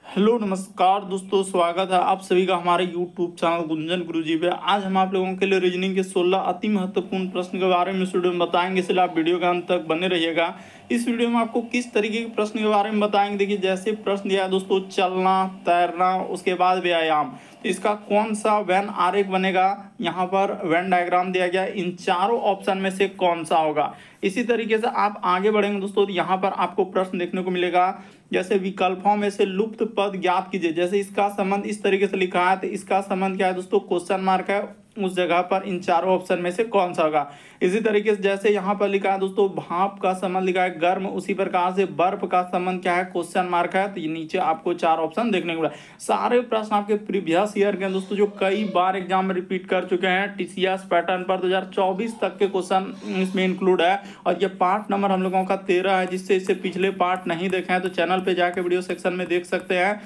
Hello नमस्कार दोस्तों, स्वागत है आप सभी का हमारे यूट्यूब चैनल गुंजन गुरुजी पे। आज हम आप लोगों के लिए रीजनिंग के 16 अति महत्वपूर्ण प्रश्न के बारे में इस वीडियो में बताएंगे, इसलिए आप वीडियो के अंत तक बने रहिएगा। इस वीडियो में आपको किस तरीके के प्रश्न के बारे में बताएंगे। देखिए, जैसे प्रश्न दिया है दोस्तों, चलना, तैरना, उसके बाद व्यायाम, तो इसका कौन सा वेन आरेख बनेगा। यहाँ पर वेन डायग्राम दिया गया, इन चारों ऑप्शन में से कौन सा होगा। इसी तरीके से आप आगे बढ़ेंगे दोस्तों, तो यहाँ पर आपको प्रश्न देखने को मिलेगा, जैसे विकल्पों में से लुप्त पद ज्ञात कीजिए। जैसे इसका संबंध इस तरीके से लिखा है, तो इसका संबंध क्या है दोस्तों, क्वेश्चन मार्क है, उस जगह पर इन चारों ऑप्शन में से कौन सा होगा। इसी तरीके से जैसे यहाँ पर लिखा है दोस्तों, भाप का संबंध लिखा है गर्म, उसी प्रकार से बर्फ का संबंध क्या है, क्वेश्चन मार्क है, तो ये नीचे आपको चार ऑप्शन देखने को मिला। सारे प्रश्न आपके प्रीवियस ईयर के दोस्तों, जो कई बार एग्जाम में रिपीट कर चुके हैं, टीसीएस पैटर्न पर 2024 तक के क्वेश्चन इसमें इंक्लूड है। और ये पार्ट नंबर हम लोगों का 13 है, जिससे इससे पिछले पार्ट नहीं देखे हैं तो चैनल पे जाके वीडियो सेक्शन में देख सकते हैं।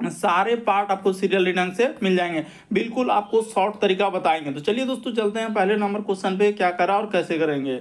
सारे पार्ट आपको सीरियल ढंग से मिल जाएंगे, बिल्कुल आपको शॉर्ट तरीका बताएंगे। तो चलिए दोस्तों, चलते हैं पहले नंबर क्वेश्चन पे, क्या करा और कैसे करेंगे।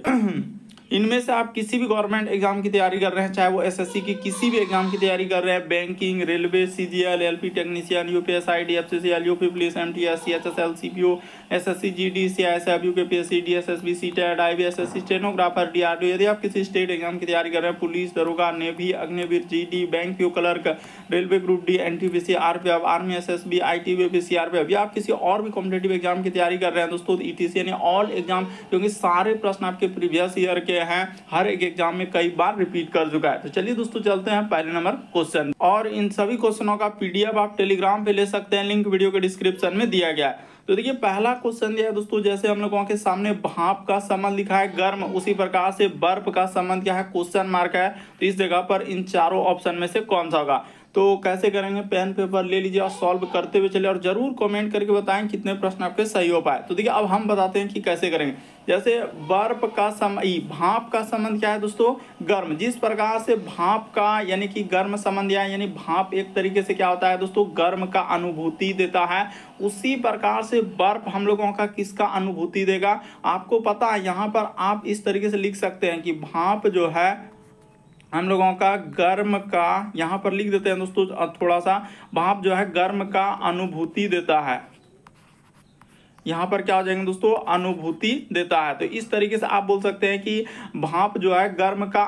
इनमें से आप किसी भी गवर्नमेंट एग्जाम की तैयारी कर रहे हैं, चाहे वो एसएससी की किसी भी एग्जाम की तैयारी कर रहे हैं, banking, railway, CGL, LP technician, UPSI, DFCCL, UP police, MTS, CHSL, CPO, SSC, GD, CISF, UKPSC, DSSB, CTET, IBSSC, stenographer, DRDO. यदि आप किसी स्टेट एग्जाम की तैयारी कर रहे हैं, पुलिस, दरोगा, navy, Agniveer, GD, bank PO clerk, railway group D, NTPC, RPF, army, SSB, ITBP, CRPF, या आप किसी और भी कॉम्पिटेटिव एग्जाम की तैयारी कर रहे हैं दोस्तों, ईटीसी यानी ऑल एग्जाम, क्योंकि सारे प्रश्न आपके प्रीवियस ईयर के हैं, हर एक एग्जाम में कई बार रिपीट कर चुका है। तो चलिए दोस्तों, चलते हैं पहले नंबर क्वेश्चन। और इन सभी क्वेश्चनों का पीडीएफ आप टेलीग्राम पे ले सकते हैं, लिंक वीडियो के डिस्क्रिप्शन में दिया गया है। तो देखिए, पहला क्वेश्चन दिया है दोस्तों, जैसे हम लोगों के सामने भाप का संबंध लिखा है गर्म, उसी प्रकार से बर्फ का संबंध क्या है, क्वेश्चन मार्क है, तो इस जगह पर इन चारों ऑप्शन में से कौन सा होगा। तो कैसे करेंगे, पेन पेपर ले लीजिए और सॉल्व करते हुए चले, और जरूर कमेंट करके बताएं कितने प्रश्न आपके सही हो पाए। तो देखिए, अब हम बताते हैं कि कैसे करेंगे। जैसे बर्फ का भाप का संबंध क्या है दोस्तों, गर्म। जिस प्रकार से भाप का यानी कि गर्म संबंध है, यानी भाप एक तरीके से क्या होता है दोस्तों, गर्म का अनुभूति देता है, उसी प्रकार से बर्फ हम लोगों का किसका अनुभूति देगा, आपको पता है। यहाँ पर आप इस तरीके से लिख सकते हैं कि भाप जो है हम लोगों का गर्म का, यहाँ पर लिख देते हैं दोस्तों थोड़ा सा, भाप जो है गर्म का अनुभूति देता है। यहाँ पर क्या हो जाएंगे दोस्तों, अनुभूति देता है। तो इस तरीके से आप बोल सकते हैं कि भाप जो है गर्म का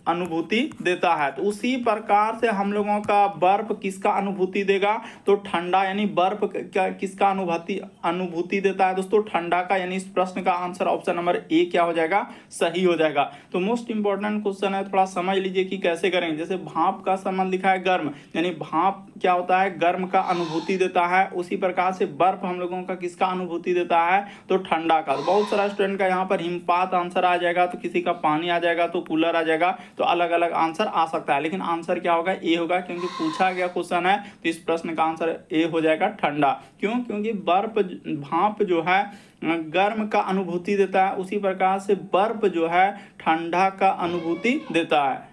अनुभूति देता है। तो उसी प्रकार से हम लोगों का बर्फ किसका अनुभूति देगा, तो ठंडा, यानी बर्फ किसका अनुभूति देता है दोस्तों, ठंडा का। यानी इस प्रश्न का आंसर ऑप्शन नंबर ए क्या हो जाएगा, सही हो जाएगा। तो मोस्ट इंपॉर्टेंट क्वेश्चन है, थोड़ा समझ लीजिए कि कैसे करेंगे। जैसे भाप का संबंध लिखा है गर्म, यानी भाप क्या होता है, गर्म का अनुभूति देता है, उसी प्रकार से बर्फ हम लोगों का किसका अनुभूति देता है, तो ठंडा का। तो बहुत सारा स्टूडेंट का यहाँ पर हिमपात आंसर आ जाएगा, तो किसी का पानी आ जाएगा, तो कूलर आ जाएगा, तो अलग अलग आंसर आ सकता है, लेकिन आंसर क्या होगा, ए होगा, क्योंकि पूछा गया क्वेश्चन है। तो इस प्रश्न का आंसर ए हो जाएगा, ठंडा। क्यों, क्योंकि भाप जो है गर्म का अनुभूति देता है, उसी प्रकार से बर्फ जो है ठंडा का अनुभूति देता है।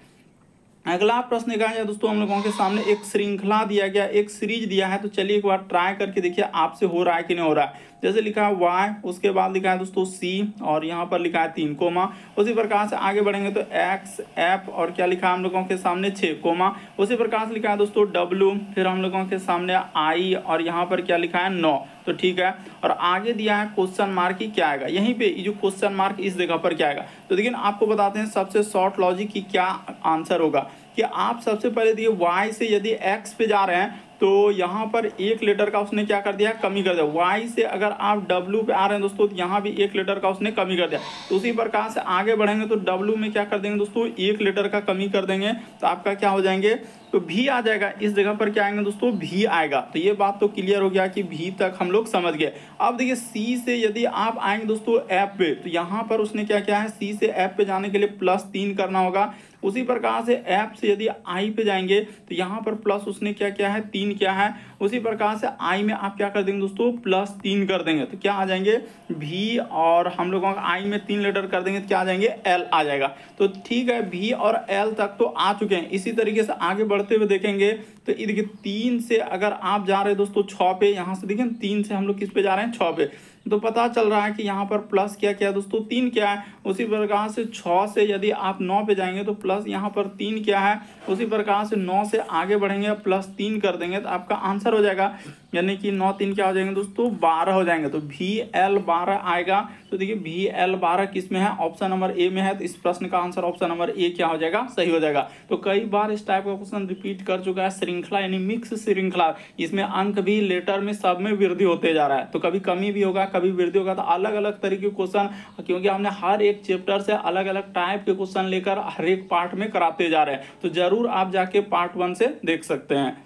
अगला प्रश्न क्या है दोस्तों, हम लोगों के सामने एक श्रृंखला दिया गया, एक सीरीज दिया है। तो चलिए एक बार ट्राई करके देखिए आपसे हो रहा है कि नहीं हो रहा है। जैसे लिखा है y, उसके बाद लिखा है दोस्तों c, और यहाँ पर लिखा है 3 कोमा। उसी प्रकार से आगे बढ़ेंगे तो x, f, और क्या लिखा है हम लोगों के सामने 6 कोमा। उसी प्रकार से लिखा है दोस्तों w, फिर हम लोगों के सामने i, और यहाँ पर क्या लिखा है 9। तो ठीक है, और आगे दिया है क्वेश्चन मार्क की क्या आएगा, यहीं पे ये जो क्वेश्चन मार्क इस जगह पर क्या आएगा। तो देखिए, आपको बताते हैं सबसे शॉर्ट लॉजिक की क्या आंसर होगा, कि आप सबसे पहले दिए y से यदि x पे जा रहे हैं, तो यहाँ पर एक लेटर का उसने क्या कर दिया, कमी कर दिया। y से अगर आप w पे आ रहे हैं दोस्तों, तो यहाँ भी एक लेटर का उसने कमी कर दिया। तो उसी प्रकार से आगे बढ़ेंगे तो w में क्या कर देंगे दोस्तों, एक लेटर का कमी कर देंगे, तो आपका क्या हो जाएंगे, तो भी आ जाएगा। इस जगह पर क्या आएंगे दोस्तों, भी आएगा। तो ये बात तो क्लियर हो गया कि भी तक हम लोग समझ गए। अब देखिए, सी से यदि आप आएंगे दोस्तों एफ पे, तो यहाँ पर उसने क्या किया है, सी से एफ पे जाने के लिए +3 करना होगा। उसी प्रकार से एफ से यदि आई पे जाएंगे, तो यहाँ पर प्लस उसने क्या किया है, 3 किया है। उसी प्रकार से आई में आप क्या कर देंगे दोस्तों, +3 कर देंगे, तो क्या आ जाएंगे भी, और हम लोगों का आई में 3 लेटर कर देंगे तो क्या आ जाएंगे, एल आ जाएगा। तो ठीक है, भी और एल तक तो आ चुके हैं। इसी तरीके से आगे बढ़ते हुए देखेंगे तो ये देखिए, 3 से अगर आप जा रहे हैं दोस्तों 6 पे, यहाँ से देखिए 3 से हम लोग किस पे जा रहे हैं, 6 पे। तो पता चल रहा है कि यहाँ पर प्लस क्या क्या है दोस्तों, 3 क्या है। उसी प्रकार से 6 से यदि आप 9 पे जाएंगे तो प्लस यहाँ पर 3 क्या है। उसी प्रकार से 9 से आगे बढ़ेंगे प्लस 3 कर देंगे तो आपका आंसर हो जाएगा, यानी कि 9 3 क्या हो जाएंगे दोस्तों, 12 हो जाएंगे। तो VL 12 आएगा। तो देखिए VL 12 किस में है, ऑप्शन नंबर ए में है। तो इस प्रश्न का आंसर ऑप्शन नंबर ए क्या हो जाएगा, सही हो जाएगा। तो कई बार इस टाइप का क्वेश्चन रिपीट कर चुका है, श्रृंखला यानी मिक्स श्रृंखला, इसमें अंक भी लेटर में सब में वृद्धि होते जा रहा है। तो कभी कमी भी होगा, कभी वृद्धि होगा। तो अलग अलग तरीके के क्वेश्चन, क्योंकि हमने हर एक चैप्टर से अलग अलग टाइप के क्वेश्चन लेकर हर एक पार्ट में कराते जा रहे हैं। तो जरूर आप जाके पार्ट 1 से देख सकते हैं।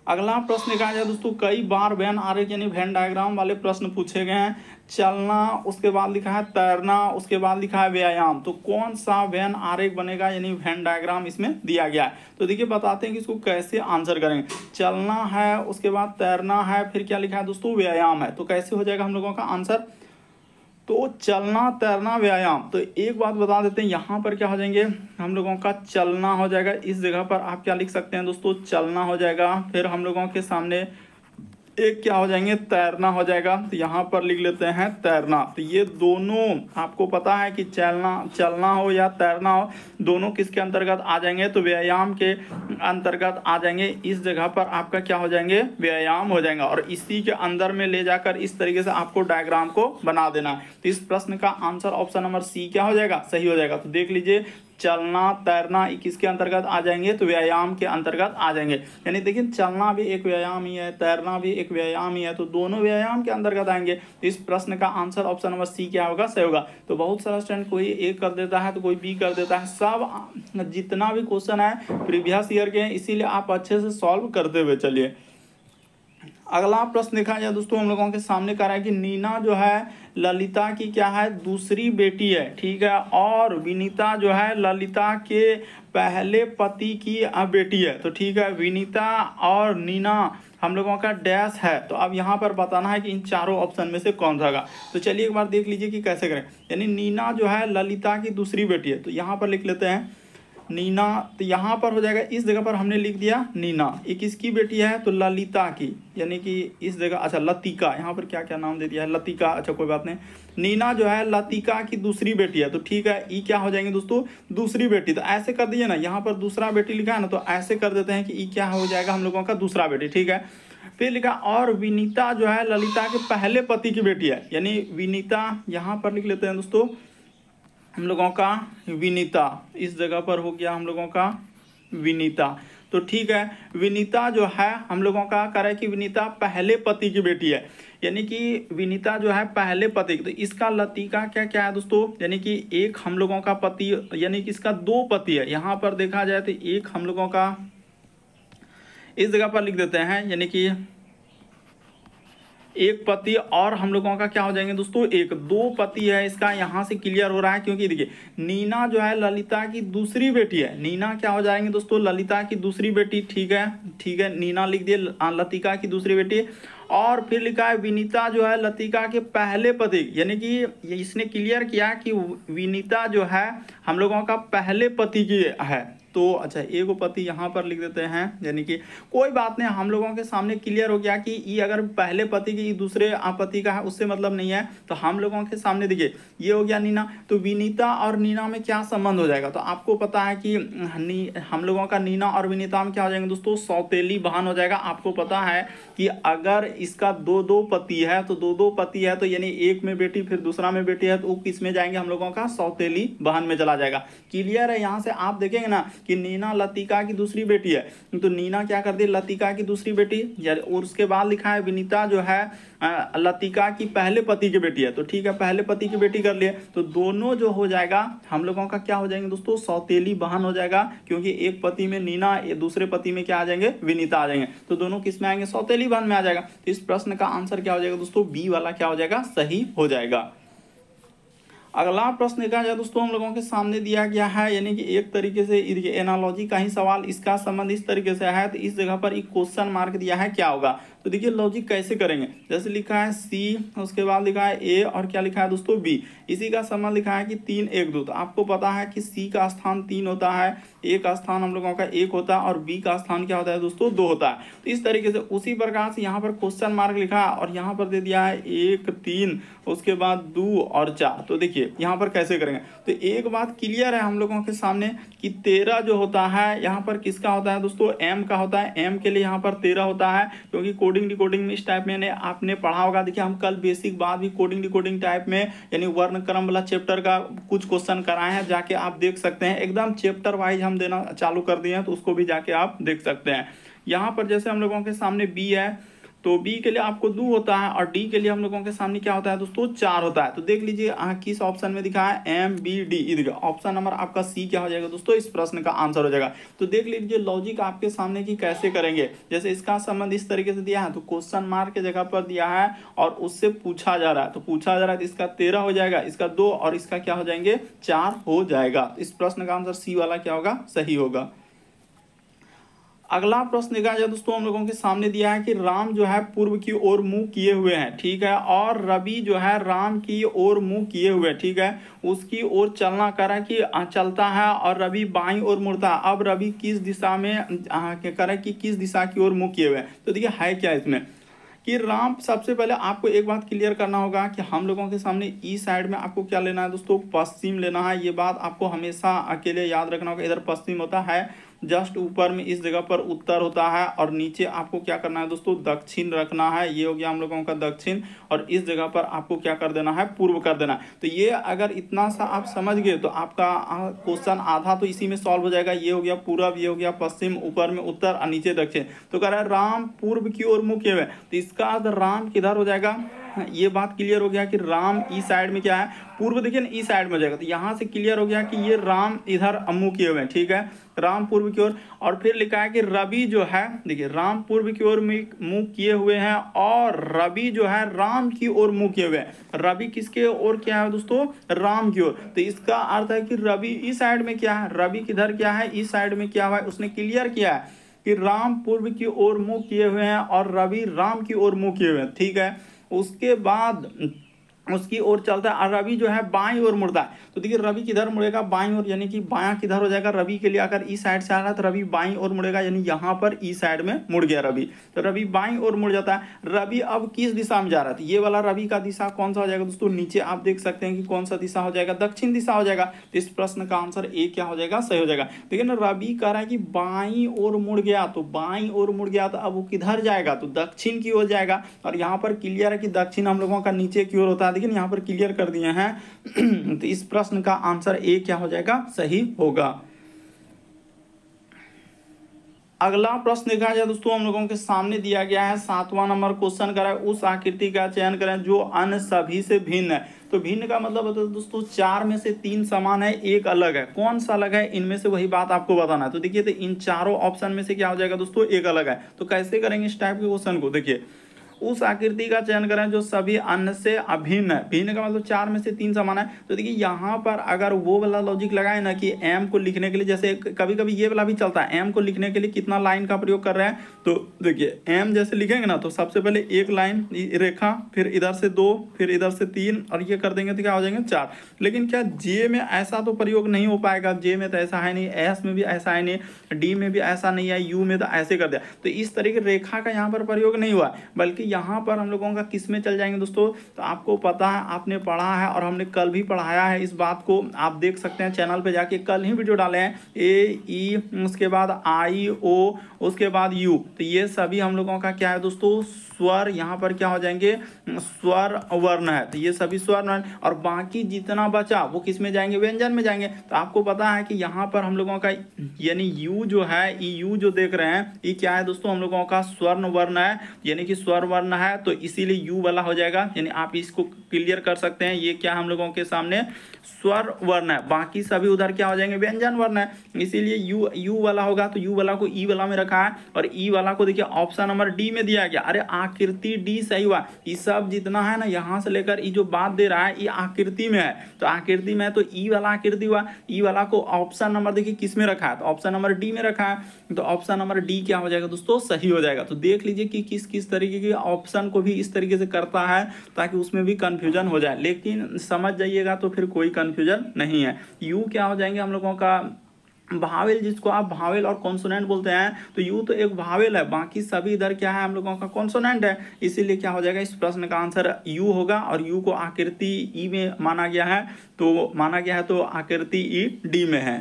अगला प्रश्न कहा जाए दोस्तों, कई बार वेन आरेख यानी वेन डायग्राम वाले प्रश्न पूछे गए हैं। चलना, उसके बाद लिखा है तैरना, उसके बाद लिखा है व्यायाम। तो कौन सा वेन आरेख बनेगा यानी वेन डायग्राम इसमें दिया गया है। तो देखिए बताते हैं कि इसको कैसे आंसर करेंगे। चलना है, उसके बाद तैरना है, फिर क्या लिखा है दोस्तों, व्यायाम है। तो कैसे हो जाएगा हम लोगों का आंसर, तो चलना तैरना व्यायाम। तो एक बात बता देते हैं, यहाँ पर क्या हो जाएंगे हम लोगों का, चलना हो जाएगा। इस जगह पर आप क्या लिख सकते हैं दोस्तों, चलना हो जाएगा। फिर हम लोगों के सामने एक क्या हो जाएंगे, तैरना हो जाएगा। तो यहाँ पर लिख लेते हैं तैरना। तो ये दोनों आपको पता है कि चलना हो या तैरना हो, दोनों किसके अंतर्गत आ जाएंगे, तो व्यायाम के अंतर्गत आ जाएंगे। इस जगह पर आपका क्या हो जाएंगे, व्यायाम हो जाएगा। और इसी के अंदर में ले जाकर इस तरीके से आपको डायग्राम को बना देना है। तो इस प्रश्न का आंसर ऑप्शन नंबर सी क्या हो जाएगा, सही हो जाएगा। तो देख लीजिए, चलना तैरना किसके अंतर्गत आ जाएंगे, तो व्यायाम के अंतर्गत आ जाएंगे। यानी देखिए चलना भी एक व्यायाम ही है, तैरना भी एक व्यायाम ही है, तो दोनों व्यायाम के अंतर्गत आएंगे। तो इस प्रश्न का आंसर ऑप्शन नंबर सी क्या होगा, सही होगा। तो बहुत सारा स्टूडेंट कोई ए कर देता है तो कोई बी कर देता है। सब जितना भी क्वेश्चन है प्रीवियस ईयर के हैं, इसीलिए आप अच्छे से सॉल्व करते हुए चलिए। अगला प्रश्न देखा जाए दोस्तों, हम लोगों के सामने कह रहा है कि नीना जो है ललिता की क्या है, दूसरी बेटी है, ठीक है। और विनीता जो है ललिता के पहले पति की बेटी है। तो ठीक है, विनीता और नीना हम लोगों का डैश है। तो अब यहाँ पर बताना है कि इन चारों ऑप्शन में से कौन सा होगा। तो चलिए एक बार देख लीजिए कि कैसे करें। यानी नीना जो है ललिता की दूसरी बेटी है। तो यहाँ पर लिख लेते हैं नीना। तो यहाँ पर हो जाएगा, इस जगह पर हमने लिख दिया नीना। ये किसकी बेटी है, तो ललिता की, यानी कि इस जगह अच्छा लतिका, यहाँ पर क्या क्या नाम दे दिया है, लतिका, अच्छा कोई बात नहीं। नीना जो है लतिका की दूसरी बेटी है। तो ठीक है, ई क्या हो जाएंगे दोस्तों, दूसरी बेटी। तो ऐसे कर दीजिए ना, यहाँ पर दूसरा बेटी लिखा है ना, तो ऐसे कर देते हैं कि ई क्या हो जाएगा हम लोगों का, दूसरा बेटी, ठीक है। फिर लिखा और विनीता जो है ललिता के पहले पति की बेटी है। यानी विनीता, यहाँ पर लिख लेते हैं दोस्तों हम लोगों का विनीता, इस जगह पर हो गया हम लोगों का विनीता। तो ठीक है, विनीता जो है हम लोगों का कह रहा है कि विनीता पहले पति की बेटी है। यानी कि विनीता जो है पहले पति, तो इसका लतिका क्या क्या है दोस्तों, यानी कि एक हम लोगों का पति, यानी कि इसका 2 पति है। यहाँ पर देखा जाए तो एक हम लोगों का, इस जगह पर लिख देते हैं, यानी कि एक पति और हम लोगों का क्या हो जाएंगे दोस्तों, एक 2 पति है। इसका यहाँ से क्लियर हो रहा है, क्योंकि देखिए नीना जो है ललिता की दूसरी बेटी है। नीना क्या हो जाएंगे दोस्तों, ललिता की दूसरी बेटी, ठीक है, ठीक है। नीना लिख दिए, लतिका की दूसरी बेटी। और फिर लिखा है विनीता जो है लतिका के पहले पति, यानी कि इसने क्लियर किया कि विनीता जो है हम लोगों का पहले पति की है। तो अच्छा एक पति यहाँ पर लिख देते हैं, यानी कि कोई बात नहीं, हम लोगों के सामने क्लियर हो गया कि ये अगर पहले पति की दूसरे पति का है उससे मतलब नहीं है। तो हम लोगों के सामने देखिए ये हो गया नीना। तो विनीता और नीना में क्या संबंध हो जाएगा, तो आपको पता है कि हम लोगों का नीना और विनीता में क्या हो जाएंगे दोस्तों, सौतेली बहन हो जाएगा। आपको पता है कि अगर इसका 2 पति है, तो 2 पति है, तो यानी एक में बेटी फिर दूसरा में बेटी है, तो वो किस में जाएंगे हम लोगों का, सौतेली बहन में चला जाएगा। क्लियर है, यहाँ से आप देखेंगे ना कि नीना लतिका की दूसरी बेटी है। तो नीना क्या कर दी, लतिका की दूसरी बेटी, और उसके बाद लिखा है विनीता जो है लतिका की पहले पति की बेटी है। तो ठीक है, पहले पति की बेटी कर लिए। तो दोनों जो हो जाएगा हम लोगों का क्या हो जाएंगे दोस्तों, सौतेली बहन हो जाएगा। क्योंकि एक पति में नीना, दूसरे पति में क्या आ जाएंगे, विनीता आ जाएंगे। तो दोनों किस में आएंगे, सौतेली बहन में आ जाएगा। तो इस प्रश्न का आंसर क्या हो जाएगा दोस्तों, बी वाला क्या हो जाएगा, सही हो जाएगा। अगला प्रश्न देखा जाए दोस्तों, हम लोगों के सामने दिया गया है, यानी कि एक तरीके से एनालॉजी का ही सवाल, इसका संबंध इस तरीके से है। तो इस जगह पर एक क्वेश्चन मार्क दिया है, क्या होगा। तो देखिए लॉजिक कैसे करेंगे, जैसे लिखा है सी, उसके बाद लिखा है ए और क्या लिखा है दोस्तों बी, इसी का समान लिखा है कि 3 1 2। तो आपको पता है कि सी का स्थान 3 होता है, ए का स्थान हम लोगों का 1 होता है और बी का स्थान क्या होता है दोस्तों 2 होता है। तो इस तरीके से उसी प्रकार से यहाँ पर क्वेश्चन मार्क लिखा है और यहाँ पर दे दिया है 1 3, उसके बाद 2 और 4। तो देखिए यहाँ पर कैसे करेंगे, तो एक बात क्लियर है हम लोगों के सामने कि 13 जो होता है यहाँ पर किसका होता है दोस्तों, एम का होता है। एम के लिए यहाँ पर 13 होता है, क्योंकि कोडिंग डिकोडिंग में इस टाइप में आपने पढ़ा होगा। देखिए हम कल बेसिक बाद भी कोडिंग डिकोडिंग टाइप में यानी वर्ण क्रम वाला चैप्टर का कुछ क्वेश्चन कराए हैं, जाके आप देख सकते हैं। एकदम चैप्टर वाइज हम देना चालू कर दिए हैं, तो उसको भी जाके आप देख सकते हैं। यहाँ पर जैसे हम लोगों के सामने बी है, तो बी के लिए आपको 2 होता है और डी के लिए हम लोगों के सामने क्या होता है दोस्तों 4 होता है। तो देख लीजिए किस ऑप्शन में दिखा है एम बी डी, इधर ऑप्शन नंबर आपका सी क्या हो जाएगा दोस्तों, इस प्रश्न का आंसर हो जाएगा। तो देख लीजिए लॉजिक आपके सामने की कैसे करेंगे। जैसे इसका संबंध इस तरीके से दिया है, तो क्वेश्चन मार्क के जगह पर दिया है और उससे पूछा जा रहा है, तो पूछा जा रहा है तो इसका 13 हो जाएगा, इसका 2 और इसका क्या हो जाएंगे 4 हो जाएगा। इस प्रश्न का आंसर सी वाला क्या होगा, सही होगा। अगला प्रश्न देखा जाए दोस्तों, हम लोगों के सामने दिया है कि राम जो है पूर्व की ओर मुंह किए हुए हैं, ठीक है, और रवि जो है राम की ओर मुंह किए हुए, ठीक है, उसकी ओर चलना करा कि चलता है और रवि बाईं ओर मुड़ता है। अब रवि किस दिशा में करा कि किस दिशा की ओर मुंह किए हुए हैं। तो देखिए है क्या इसमें कि राम, सबसे पहले आपको एक बात क्लियर करना होगा कि हम लोगों के सामने ई साइड में आपको क्या लेना है दोस्तों, पश्चिम लेना है। ये बात आपको हमेशा अकेले याद रखना होगा। इधर पश्चिम होता है, जस्ट ऊपर में इस जगह पर उत्तर होता है और नीचे आपको क्या करना है दोस्तों दक्षिण रखना है। ये हो गया हम लोगों का दक्षिण और इस जगह पर आपको क्या कर देना है, पूर्व कर देना है। तो ये अगर इतना सा आप समझ गए तो आपका क्वेश्चन आधा तो इसी में सॉल्व हो जाएगा। ये हो गया पूरब, ये हो गया पश्चिम, ऊपर में उत्तर और नीचे दक्षिण। तो कह रहा है राम पूर्व की ओर मुख किए हुए, तो इसका अर्थ राम किधर हो जाएगा। ये बात क्लियर हो गया कि राम ई साइड में क्या है, पूर्व देखिए ना ई साइड में हो जाएगा। तो यहाँ से क्लियर हो गया कि ये राम इधर मुंह किए हुए हैं, ठीक है, राम पूर्व की ओर। और फिर लिखा है कि रवि जो है, देखिए राम पूर्व की ओर मुंह किए हुए हैं और रवि जो है राम की ओर मुंह किए हुए हैं। रवि किसके ओर क्या है दोस्तों, राम की ओर। तो इसका अर्थ है कि रवि इस साइड में क्या है, रवि किधर क्या है, इस साइड में क्या हुआ है, उसने क्लियर किया है कि राम पूर्व की ओर मुंह किए हुए हैं और रवि राम की ओर मुंह किए हुए हैं, ठीक है। उसके बाद उसकी ओर चलता है और रवि जो है बाईं ओर मुड़ता है। तो देखिए रवि किधर मुड़ेगा, बाईं ओर, यानी कि बायां किधर हो जाएगा, रवि के लिए अगर ई साइड से आ रहा है तो रवि बाईं ओर मुड़ेगा, यानी यहाँ पर ई साइड में मुड़ गया रवि। तो रवि बाईं ओर मुड़ जाता है। रवि अब किस दिशा में जा रहा था, ये वाला रवि का दिशा कौन सा हो जाएगा दोस्तों, नीचे आप देख सकते हैं कि कौन सा दिशा हो जाएगा, दक्षिण दिशा हो जाएगा। तो इस प्रश्न का आंसर ए क्या हो जाएगा, सही हो जाएगा। देखिए ना रवि कह रहा है कि बाईं ओर मुड़ गया, तो बाईं ओर मुड़ गया तो अब वो किधर जाएगा, तो दक्षिण की ओर जाएगा। और यहाँ पर क्लियर है कि दक्षिण हम लोगों का नीचे की ओर होता है, देखिए यहाँ पर क्लियर कर दिए हैं। तो इस प्रश्न का आंसर ए क्या हो जाएगा, सही होगा। अगला प्रश्न देखा जाए दोस्तों, हम लोगों के सामने दिया गया है 7वां नंबर क्वेश्चन करें, उस आकृति का चयन करें जो अन्य सभी से भिन्न है। तो भिन्न का मतलब होता है दोस्तों 4 में से 3 समान है, एक अलग है। कौन सा अलग है, इनमें से वही बात आपको बताना है। तो देखिए तो इन चारों ऑप्शन में से क्या हो जाएगा दोस्तों, एक अलग है। तो कैसे करेंगे इस टाइप के क्वेश्चन को, देखिए उस आकृति का चयन करें जो सभी अन्य से अभिन्न है। भिन्न का मतलब 4 में से 3 समान है। तो देखिए यहाँ पर अगर वो वाला लॉजिक लगाए ना कि एम को लिखने के लिए, जैसे कभी कभी ये वाला भी चलता है, एम को लिखने के लिए कितना लाइन का प्रयोग कर रहे हैं। तो देखिए एम जैसे लिखेंगे ना, तो सबसे पहले एक लाइन रेखा, फिर इधर से 2, फिर इधर से 3 और ये कर देंगे तो क्या हो जाएंगे 4। लेकिन क्या जे में ऐसा तो प्रयोग नहीं हो पाएगा, जे में तो ऐसा है नहीं, एस में भी ऐसा है नहीं, डी में भी ऐसा नहीं है, यू में तो ऐसे कर दिया। तो इस तरीके रेखा का यहाँ पर प्रयोग नहीं हुआ, बल्कि यहाँ पर हम लोगों का किस में चल जाएंगे दोस्तों। तो आपको पता है, आपने पढ़ा है और हमने कल भी पढ़ाया है इस बात को, आप देख सकते हैं चैनल पे जाके, कल ही वीडियो डाले हैं। ए ई, उसके बाद आई ओ, उसके बाद यू, तो ये सभी हम लोगों का क्या है दोस्तों, स्वर। यहाँ पर क्या हो जाएंगे, स्वर वर्ण है। तो ये सभी स्वर वर्ण, और बाकी जितना बचा वो किस में जाएंगे, व्यंजन में जाएंगे। तो आपको पता है कि यहाँ पर हम लोगों का यानी यू जो है, यू जो देख रहे हैं, ये क्या है दोस्तों, हम लोगों का स्वर्ण वर्ण है, यानी कि स्वर वर्ण वर्ण है तो इसीलिए यू वाला हो जाएगा, यानी आप इसको क्लियर कर सकते हैं। ये क्या हम लोगों के सामने स्वर वर्ण है, बाकी सभी उधर क्या हो जाएंगे व्यंजन वर्ण है, इसीलिए यू वाला होगा। तो यू वाला को ई वाला में रखा है और ई वाला को देखिए ऑप्शन नंबर डी में दिया गया। अरे आकृति डी सही हुआ, ये सब जितना है ना यहाँ से लेकर ये जो बात दे रहा है ये आकृति में है, तो आकृति में है तो ई वाला आकृति हुआ। ई वाला को ऑप्शन नंबर देखिए किस में रखा है, तो ऑप्शन नंबर डी में रखा है, तो ऑप्शन नंबर डी क्या हो जाएगा दोस्तों, सही हो जाएगा। तो देख लीजिए कि किस किस तरीके के ऑप्शन को भी इस तरीके से करता है ताकि उसमें भी कंफ्यूजन हो जाए, लेकिन समझ जाइएगा तो फिर कोई कंफ्यूजन नहीं है। यू क्या हो जाएंगे हम लोगों का भावेल, जिसको आप भावेल और कॉन्सोनेंट बोलते हैं, तो यू तो एक भावेल है, बाकी सभी इधर क्या है हम लोगों का कॉन्सोनेंट है, इसीलिए क्या हो जाएगा इस प्रश्न का आंसर यू होगा। और यू को आकृति ई में माना गया है, तो आकृति ई डी में है।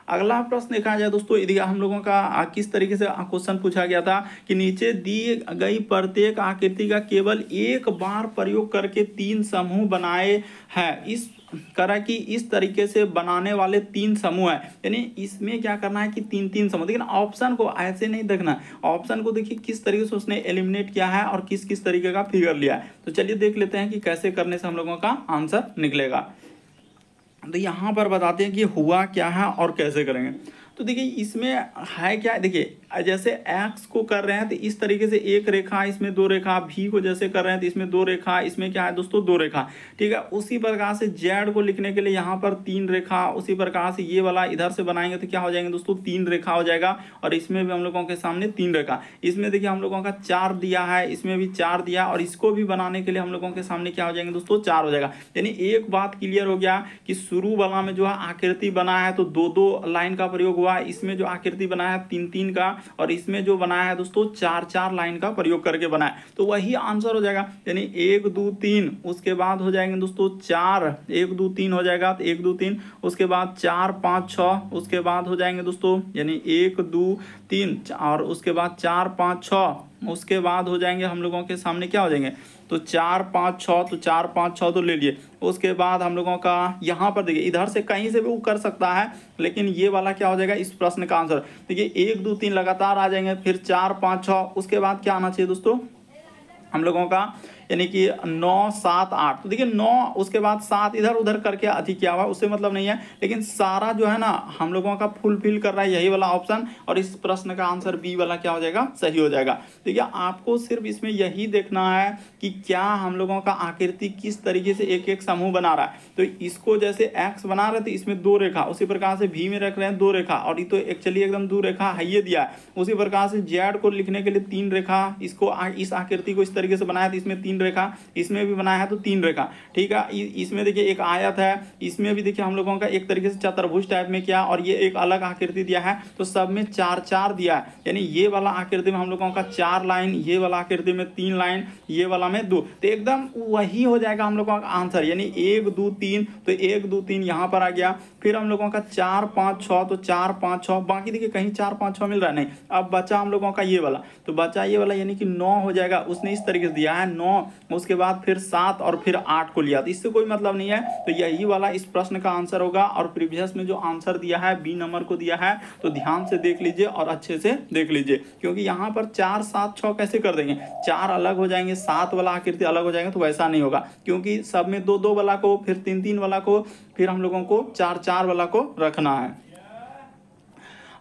अगला प्रश्न देखा जाए दोस्तों, यदि हम लोगों का किस तरीके से क्वेश्चन पूछा गया था कि नीचे दी गई प्रत्येक आकृति का केवल एक बार प्रयोग करके 3 समूह बनाए हैं, इस करा कि इस तरीके से बनाने वाले 3 समूह है, यानी इसमें क्या करना है कि 3-3 समूह, लेकिन ऑप्शन को ऐसे नहीं देखना, ऑप्शन को देखिए किस तरीके से उसने एलिमिनेट किया है और किस किस तरीके का फिगर लिया है। तो चलिए देख लेते हैं कि कैसे करने से हम लोगों का आंसर निकलेगा। तो यहाँ पर बताते हैं कि हुआ क्या है और कैसे करेंगे। तो देखिए इसमें है क्या, देखिए जैसे x को कर रहे हैं तो इस तरीके से एक रेखा, इसमें 2 रेखा, v को जैसे कर रहे हैं तो इसमें 2 रेखा, इसमें क्या है दोस्तों 2 रेखा, ठीक है। उसी प्रकार से z को लिखने के लिए यहाँ पर 3 रेखा, उसी प्रकार से ये वाला इधर से बनाएंगे तो क्या हो जाएंगे दोस्तों 3 रेखा हो जाएगा, और इसमें भी हम लोगों के सामने 3 रेखा, इसमें देखिए हम लोगों का 4 दिया है, इसमें भी 4 दिया, और इसको भी बनाने के लिए हम लोगों के सामने क्या हो जाएंगे दोस्तों 4 हो जाएगा। यानी एक बात क्लियर हो गया कि शुरू वाला में जो है आकृति बना है तो 2-2 लाइन का प्रयोग हुआ, इसमें जो आकृति बनाया है 3-3 का, और इसमें जो बनाया है दोस्तों 4-4 लाइन का प्रयोग करके बनाया, तो वही आंसर हो जाएगा। यानी 1 2 3, उसके बाद हो जाएंगे दोस्तों 4, 1 2 3 हो जाएगा, तो 1 2 3, उसके बाद 4 5 6, उसके बाद हो जाएंगे दोस्तों यानी 1 2 3, और उसके बाद 4 5 6, उसके बाद हो जाएंगे हम लोगों के सामने क्या हो जाएंगे तो 4 5 6, तो 4 5 6 तो ले लिए। उसके बाद हम लोगों का यहाँ पर देखिए इधर से कहीं से भी वो कर सकता है, लेकिन ये वाला क्या हो जाएगा इस प्रश्न का आंसर। देखिए 1 2 3 लगातार आ जाएंगे, फिर 4 5 6, उसके बाद क्या आना चाहिए दोस्तों हम लोगों का, यानी कि 9 7 8। तो देखिए 9 उसके बाद 7 इधर उधर करके अधिक किया हुआ, उससे मतलब नहीं है, लेकिन सारा जो है ना हम लोगों का फुलफिल कर रहा है यही वाला ऑप्शन, और इस प्रश्न का आंसर बी वाला क्या हो जाएगा सही हो जाएगा। देखिए आपको सिर्फ इसमें यही देखना है कि क्या हम लोगों का आकृति किस तरीके से एक एक समूह बना रहा है। तो इसको जैसे एक्स बना रहे थे इसमें 2 रेखा, उसी प्रकार से भी में रख रहे हैं 2 रेखा, और ये तो एक्चुअली एकदम 2 रेखा है ये दिया है। उसी प्रकार से जेड को लिखने के लिए 3 रेखा, इसको इस आकृति को इस तरीके से बनाया तो इसमें 3 रेखा, इसमें भी बनाया है तो 3 रेखा, ठीक है। इसमें देखिए एक आयत है, इसमें भी देखिए हम लोगों का एक तरीके से चतुर्भुज टाइप में किया, और ये एक अलग आकृति दिया है, तो सब में 4-4 दिया है। यानी ये वाला आकृति में हम लोगों का 4 लाइन, ये वाला आकृति में 3 लाइन, ये वाला में 2, तो एकदम वही हो जाएगा हम लोगों का आंसर। यानी 1 2 3, तो 1 2 3 यहाँ पर आ गया, फिर हम लोगों का 4 5 6, तो 4 5 6, बाकी देखिए कहीं 4 5 6 मिल रहा है नहीं। अब बचा हम लोगों का ये वाला, तो बचा ये वाला यानी कि 9 हो जाएगा, उसने इस तरीके से दिया है 9, उसके बाद फिर 7 और फिर 8 को लिया, तो इससे कोई मतलब नहीं है, तो यही वाला इस प्रश्न का आंसर होगा। और प्रीवियस में जो आंसर दिया है बी नंबर को दिया है, तो ध्यान से देख लीजिए और अच्छे से देख लीजिए, क्योंकि यहाँ पर 4 7 6 कैसे कर देंगे, 4 अलग हो जाएंगे, 7 वाला आकृति अलग हो जाएंगे, तो वैसा नहीं होगा, क्योंकि सब में 2 2 वाला को, फिर 3 3 वाला को, फिर हम लोगों को 4 4 वाला को रखना है।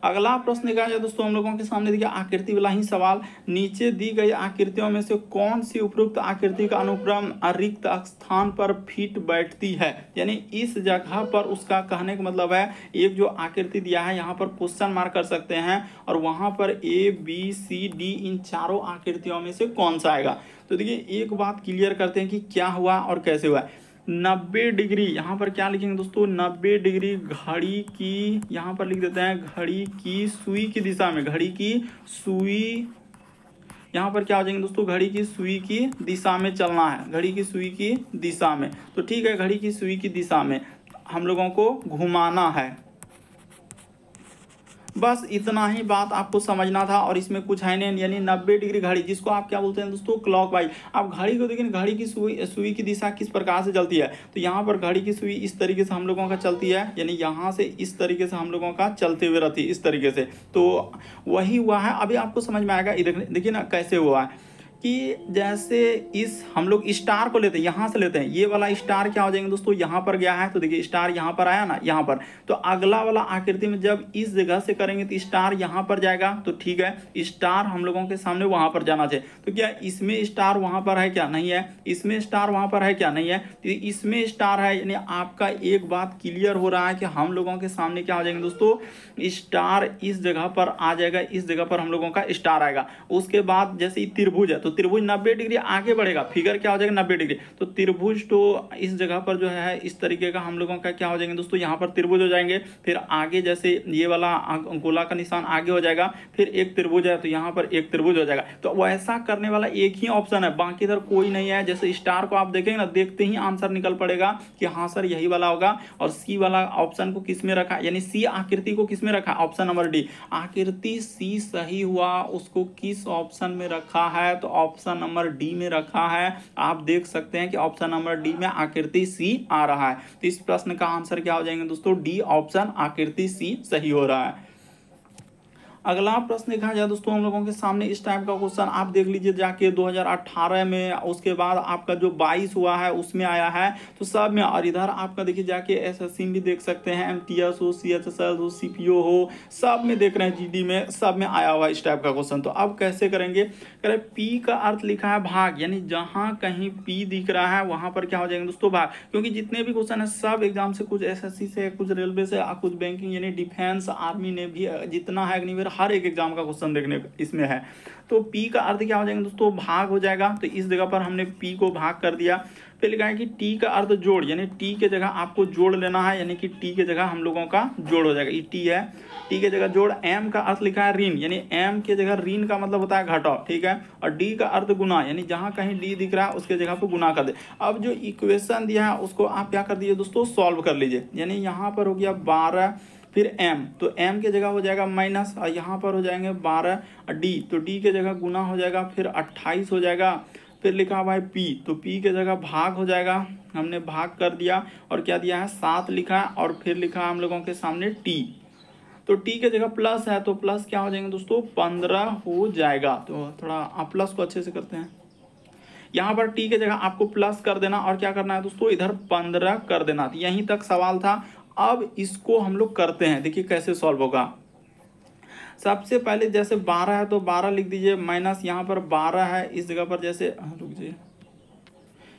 अगला प्रश्न देखा जाए दोस्तों हम लोगों के सामने, देखिए आकृति वाला ही सवाल, नीचे दी गई आकृतियों में से कौन सी उपरोक्त आकृति का अनुक्रम रिक्त स्थान पर फिट बैठती है। यानी इस जगह पर उसका कहने का मतलब है, एक जो आकृति दिया है यहाँ पर क्वेश्चन मार्क कर सकते हैं, और वहां पर ए बी सी डी इन चारों आकृतियों में से कौन सा आएगा। तो देखिए एक बात क्लियर करते हैं कि क्या हुआ और कैसे हुआ। 90 डिग्री यहाँ पर क्या लिखेंगे दोस्तों, 90 डिग्री घड़ी की, यहाँ पर लिख देते हैं घड़ी की सुई की दिशा में, घड़ी की सुई, यहाँ पर क्या हो जाएंगे दोस्तों घड़ी की सुई की दिशा में चलना है, घड़ी की सुई की दिशा में। तो ठीक है, घड़ी की सुई की दिशा में हम लोगों को घुमाना है, बस इतना ही बात आपको समझना था, और इसमें कुछ है नहीं। यानी 90 डिग्री घड़ी, जिसको आप क्या बोलते हैं दोस्तों क्लॉकवाइज। आप घड़ी को देखिए, घड़ी की सुई की दिशा किस प्रकार से चलती है, तो यहाँ पर घड़ी की सुई इस तरीके से हम लोगों का चलती है, यानी यहाँ से इस तरीके से हम लोगों का चलते हुए रहती है इस तरीके से, तो वही हुआ है। अभी आपको समझ में आएगा, इधर देखिए ना कैसे हुआ है। कि जैसे इस हम लोग स्टार को लेते हैं, यहाँ से लेते हैं, ये वाला स्टार क्या हो जाएंगे दोस्तों, यहाँ पर गया है तो देखिए स्टार यहाँ पर आया ना, यहाँ पर, तो अगला वाला आकृति में जब इस जगह से करेंगे तो स्टार यहाँ पर जाएगा, तो ठीक है स्टार हम लोगों के सामने वहां पर जाना चाहिए। तो क्या इसमें स्टार वहां पर है क्या, नहीं है। इसमें स्टार वहां पर है क्या, नहीं है। तो इसमें स्टार है, यानी आपका एक बात क्लियर हो रहा है कि हम लोगों के सामने क्या हो जाएंगे दोस्तों, स्टार इस जगह पर आ जाएगा, इस जगह पर हम लोगों का स्टार आएगा। उसके बाद जैसे त्रिभुज है तो त्रिभुज 90 डिग्री आगे बढ़ेगा, फिगर क्या हो जाएगा 90 डिग्री, तो त्रिभुज तो इस जगह पर जो है इस तरीके का हम लोगों का क्या हो जाएंगे दोस्तों, यहाँ पर त्रिभुज हो जाएंगे। फिर आगे जैसे ये वाला गोला का निशान आगे हो जाएगा, फिर एक त्रिभुज है तो यहाँ पर एक त्रिभुज हो जाएगा। तो वैसा करने वाला एक ही ऑप्शन है, बाकी इधर कोई नहीं है। जैसे स्टार को आप देखेंगे ना, देखते ही आंसर निकल पड़ेगा कि हाँ सर यही वाला होगा। और सी वाला ऑप्शन को किस में रखा, यानी सी आकृति को किस में रखा, ऑप्शन नंबर डी। आकृति सी सही हुआ, उसको किस ऑप्शन में रखा है, तो ऑप्शन नंबर डी में रखा है। आप देख सकते हैं कि ऑप्शन नंबर डी में आकृति सी आ रहा है। तो इस प्रश्न का आंसर क्या हो जाएंगे दोस्तों, डी ऑप्शन आकृति सी सही हो रहा है। अगला प्रश्न देखा जाए दोस्तों हम लोगों के सामने इस टाइप का क्वेश्चन आप देख लीजिए जाके 2018 में, उसके बाद आपका जो 22 हुआ है उसमें आया है, तो सब में। और इधर आपका देखिए जाके एसएससी भी देख सकते हैं, एमटीएस हो, सीएचएसएल हो, सीपीओ हो, सब में देख रहे हैं, जीडी में, सब में आया हुआ इस टाइप का क्वेश्चन। तो अब कैसे करेंगे, करें पी का अर्थ लिखा है भाग, यानी जहां कहीं पी दिख रहा है वहां पर क्या हो जाएंगे दोस्तों, भाग। क्योंकि जितने भी क्वेश्चन है सब एग्जाम से, कुछ एसएससी से, कुछ रेलवे से, कुछ बैंकिंग यानी डिफेंस, आर्मी ने भी, जितना है अग्निवीर, हर एक एग्जाम का क्वेश्चन देखने इसमें है। तो पी का अर्थ क्या हो जाएगा दोस्तों, भाग हो जाएगा। तो इस जगह पर हमने पी को भाग कर दिया। फिर लिखा है कि टी का अर्थ जोड़, यानी टी के जगह आपको जोड़ लेना है, यानी कि टी के जगह हम लोगों का जोड़ हो जाएगा, ये टी है, टी के जगह जोड़। एम का अर्थ लिखा है ऋण, यानी एम के जगह ऋण का मतलब होता है घटाव, ठीक है। और डी का अर्थ गुना, यानी जहां कहीं डी दिख रहा है उसके जगह पर गुना कर दे। अब जो इक्वेशन दिया है उसको आप क्या कर दीजिए दोस्तों, सॉल्व कर लीजिए। यानी यहाँ पर हो गया 12, फिर m, तो m के जगह हो जाएगा माइनस, और यहाँ पर हो जाएंगे 12, d, तो d के जगह गुना हो जाएगा, फिर 28 हो जाएगा। फिर लिखा हुआ है p, तो p के जगह भाग हो जाएगा, हमने भाग कर दिया। और क्या दिया है 7 लिखा है, और फिर लिखा है हम लोगों के सामने t, तो t के जगह प्लस है, तो प्लस क्या हो जाएंगे दोस्तों, 15 हो जाएगा। तो थोड़ा आप प्लस को अच्छे से करते हैं, यहाँ पर t के जगह आपको प्लस कर देना, और क्या करना है दोस्तों, इधर 15 कर देना। तो यहीं तक सवाल था। अब इसको हम लोग करते हैं, देखिए कैसे सॉल्व होगा। सबसे पहले जैसे 12 है तो 12 लिख दीजिए, माइनस यहाँ पर 12 है, इस जगह पर जैसे रुक जाइए,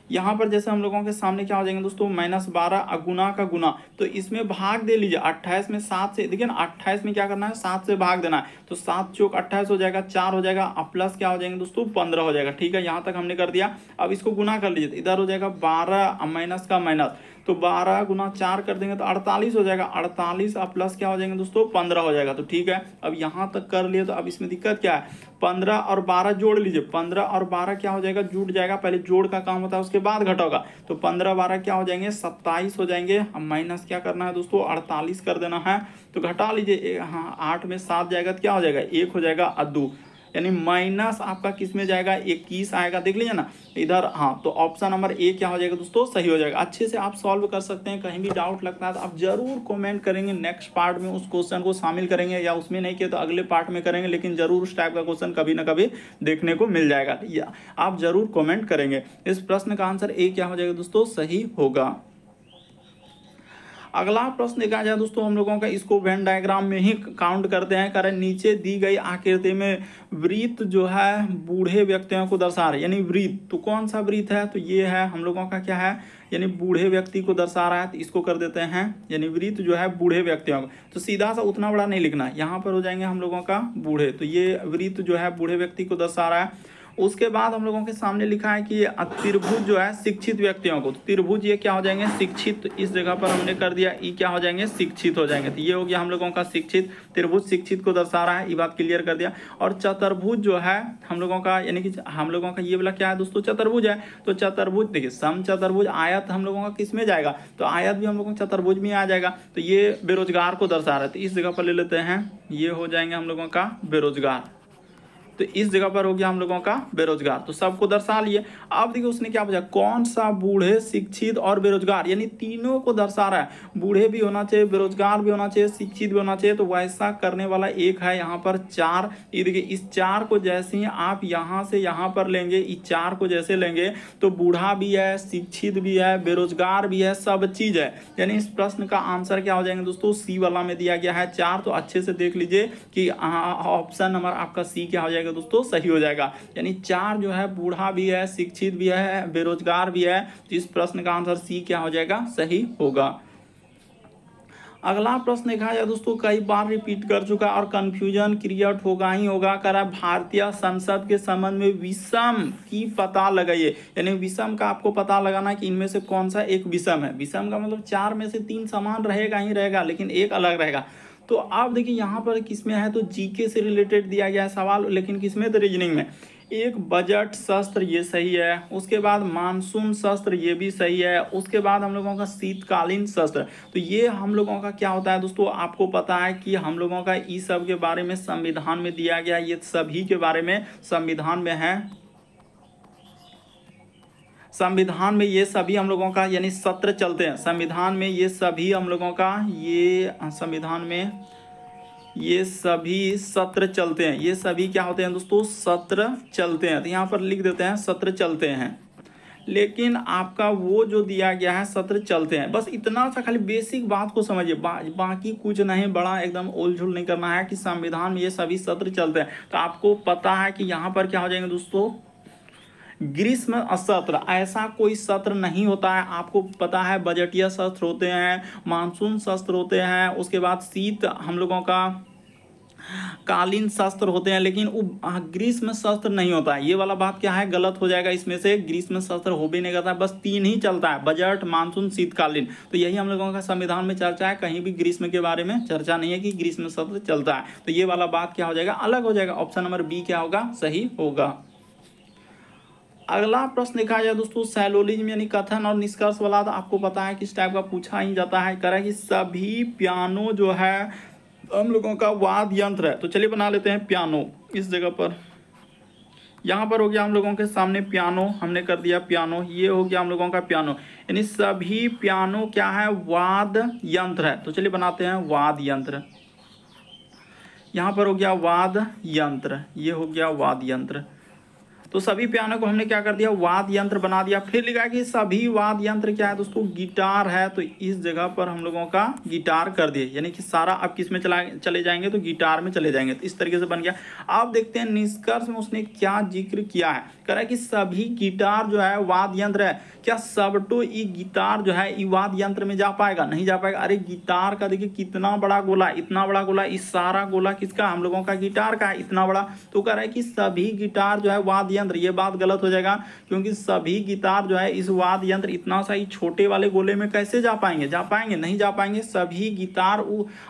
यहाँ पर जैसे हम लोगों के सामने क्या हो जाएंगे दोस्तों, -12 गुना का गुना, तो इसमें भाग दे लीजिए। 28 में 7 से, देखिए ना 28 में क्या करना है, 7 से भाग देना है, तो 7 चौक 28 हो जाएगा, 4 हो जाएगा, अब प्लस क्या हो जाएंगे दोस्तों, 15 हो जाएगा, ठीक है। यहाँ तक हमने कर दिया। अब इसको गुना कर लीजिए, इधर हो जाएगा 12 माइनस का माइनस, तो 12 गुना 4 कर देंगे तो 48 हो जाएगा, 48 अब प्लस क्या हो जाएंगे दोस्तों, 15 हो जाएगा, तो ठीक है। अब यहाँ तक कर लिए, तो अब इसमें दिक्कत क्या है, 15 और 12 जोड़ लीजिए, 15 और 12 क्या हो जाएगा, जुड़ जाएगा। पहले जोड़ का काम होता है, उसके बाद घटा होगा, तो 15 12 क्या हो जाएंगे, 27 हो जाएंगे। अब माइनस क्या करना है दोस्तों, 48 कर देना है, तो घटा लीजिए, हाँ 8 में 7 जाएगा तो क्या हो जाएगा, 1 हो जाएगा, अद्दू, यानी माइनस आपका किस में जाएगा, 21 आएगा, देख लीजिए ना इधर। हाँ, तो ऑप्शन नंबर ए क्या हो जाएगा दोस्तों, सही हो जाएगा। अच्छे से आप सॉल्व कर सकते हैं। कहीं भी डाउट लगता है तो आप जरूर कमेंट करेंगे, नेक्स्ट पार्ट में उस क्वेश्चन को शामिल करेंगे, या उसमें नहीं किया तो अगले पार्ट में करेंगे, लेकिन जरूर उस टाइप का क्वेश्चन कभी ना कभी देखने को मिल जाएगा, या आप जरूर कमेंट करेंगे। इस प्रश्न का आंसर ए क्या हो जाएगा दोस्तों, सही होगा। अगला प्रश्न देखा जाए दोस्तों हम लोगों का, इसको वेन डायग्राम में ही काउंट करते हैं। कारण नीचे दी गई आकृति में वृत्त जो है बूढ़े व्यक्तियों को दर्शा रहा है, यानी वृत्त, तो कौन सा वृत्त है, तो ये है हम लोगों का क्या है, यानी बूढ़े व्यक्ति को दर्शा रहा है, तो इसको कर देते हैं, यानी वृत्त जो है बूढ़े व्यक्तियों को। तो सीधा सा उतना बड़ा नहीं लिखना, यहाँ पर हो जाएंगे हम लोगों का बूढ़े, तो ये वृत्त जो है बूढ़े व्यक्ति को दर्शा रहा है। उसके बाद हम लोगों के सामने लिखा है कि त्रिभुज जो है शिक्षित व्यक्तियों को, तो त्रिभुज ये क्या हो जाएंगे, शिक्षित, इस जगह पर हमने कर दिया, ये क्या हो जाएंगे, शिक्षित हो जाएंगे। तो ये हो गया हम लोगों का शिक्षित, त्रिभुज शिक्षित को दर्शा रहा है, ये बात क्लियर कर दिया। और चतुर्भुज जो है हम लोगों का, यानी कि हम लोगों का ये वाला क्या है दोस्तों, चतुर्भुज है। तो चतुर्भुज देखिए, सम चतुर्भुज, आयत हम लोगों का किस में जाएगा, तो आयत भी हम लोगों का चतुर्भुज में आ जाएगा। तो ये बेरोजगार को दर्शा रहा है, तो इस जगह पर ले लेते हैं, ये हो जाएंगे हम लोगों का बेरोजगार। तो इस जगह पर हो गया हम लोगों का बेरोजगार, तो सबको दर्शा लिए। अब देखिए उसने क्या पूछा, कौन सा बूढ़े, शिक्षित और बेरोजगार, यानी तीनों को दर्शा रहा है। बूढ़े भी होना चाहिए, बेरोजगार भी होना चाहिए, शिक्षित भी होना चाहिए, तो वैसा करने वाला एक है यहाँ पर 4। ये देखिए इस 4 को जैसे ही आप यहाँ से यहाँ पर लेंगे, इस 4 को जैसे लेंगे तो बूढ़ा भी है, शिक्षित भी है, बेरोजगार भी है, सब चीज है। यानी इस प्रश्न का आंसर क्या हो जाएंगे दोस्तों, सी वाला में दिया गया है 4। तो अच्छे से देख लीजिए कि ऑप्शन नंबर आपका सी क्या हो जाएगा दोस्तों, सही हो जाएगा। यानी 4 जो है, बूढ़ा भी है, शिक्षित भी है, बेरोजगार भी है, तो इस प्रश्न का आंसर सी क्या हो जाएगा, सही होगा। अगला प्रश्न देखा जाए दोस्तों, कई बार रिपीट कर चुका और कंफ्यूजन क्रिएट होगा ही होगा। कह रहा है भारतीय संसद के संबंध में विषम की पता लगाइए। यानी विषम का आपको पता लगाना कि इनमें से कौन सा एक विषम है। विषम का मतलब 4 में से 3 समान रहेगा ही रहेगा, लेकिन एक अलग रहेगा। तो आप देखिए यहाँ पर किसमें है, तो जीके से रिलेटेड दिया गया है सवाल, लेकिन किसमें, तो रीजनिंग में। एक बजट शस्त्र, ये सही है। उसके बाद मानसून शस्त्र, ये भी सही है। उसके बाद हम लोगों का शीतकालीन शस्त्र, तो ये हम लोगों का क्या होता है दोस्तों, आपको पता है कि हम लोगों का इस सब के बारे में संविधान में दिया गया, ये सभी के बारे में संविधान में है। संविधान में ये सभी हम लोगों का यानी सत्र चलते हैं। संविधान में ये सभी हम लोगों का, ये संविधान में ये सभी सत्र चलते हैं। ये सभी क्या होते हैं दोस्तों, सत्र चलते हैं। तो यहाँ पर लिख देते हैं सत्र चलते हैं। लेकिन आपका वो जो दिया गया है सत्र चलते हैं, बस इतना सा खाली बेसिक बात को समझिए, बाकी कुछ नहीं, बड़ा एकदम उलझुल नहीं करना है कि संविधान में ये सभी सत्र चलते हैं। तो आपको पता है कि यहाँ पर क्या हो जाएंगे दोस्तों, ग्रीष्म सत्र, ऐसा कोई सत्र नहीं होता है। आपको पता है बजटीय सत्र होते हैं, मानसून सत्र होते हैं, उसके बाद शीत हम लोगों का कालीन शस्त्र होते हैं, लेकिन ग्रीष्म शस्त्र नहीं होता है। ये वाला बात क्या है, गलत हो जाएगा। इसमें से ग्रीष्म शस्त्र हो भी नहीं करता, बस 3 ही चलता है, बजट, मानसून, शीतकालीन। तो यही हम लोगों का संविधान में चर्चा है, कहीं भी ग्रीष्म के बारे में चर्चा नहीं है कि ग्रीष्म शस्त्र चलता है। तो ये वाला बात क्या हो जाएगा, अलग हो जाएगा। ऑप्शन नंबर बी क्या होगा, सही होगा। अगला प्रश्न देखा जाए दोस्तों, सैलोलिज्म यानी कथन और निष्कर्ष वाला, तो आपको पता है किस टाइप का पूछा ही जाता है। कह रहा है कि सभी पियानो जो है हम लोगों का वाद्य यंत्र है। तो चलिए बना लेते हैं पियानो। इस जगह पर यहाँ पर हो गया हम लोगों के सामने पियानो, हमने कर दिया पियानो, ये हो गया हम लोगों का पियानो। यानी सभी पियानो क्या है, वाद्य यंत्र है। तो चलिए बनाते हैं वाद्य यंत्र। यहाँ पर हो गया वाद्य यंत्र, ये हो गया वाद्य यंत्र। तो सभी पियानो को हमने क्या कर दिया, वाद्य यंत्र बना दिया। फिर लिखा कि सभी वाद्य यंत्र क्या है दोस्तों, गिटार है। तो इस जगह पर हम लोगों का गिटार कर दिए, यानी कि सारा अब किस में चले जाएंगे, तो गिटार में चले जाएंगे। तो इस तरीके से बन गया। आप देखते हैं निष्कर्ष में उसने क्या जिक्र किया है। कह रहा है कि सभी गिटार जो है वाद्य यंत्र है। क्या सबटो ई गिटार जो है ई वाद्य यंत्र में जा पाएगा, नहीं जा पाएगा। अरे गिटार का देखिए कितना बड़ा गोला, इतना बड़ा गोला, इस सारा गोला किसका, हम लोगों का गिटार का है, इतना बड़ा। तो कह रहा है कि सभी गिटार जो है वाद्य यंत्र, ये बात गलत हो जाएगा, क्योंकि सभी गिटार जो है इस वाद्य यंत्र इतना सा ही छोटे वाले गोले में कैसे जा पाएंगे, जा पाएंगे, नहीं जा पाएंगे। सभी गिटार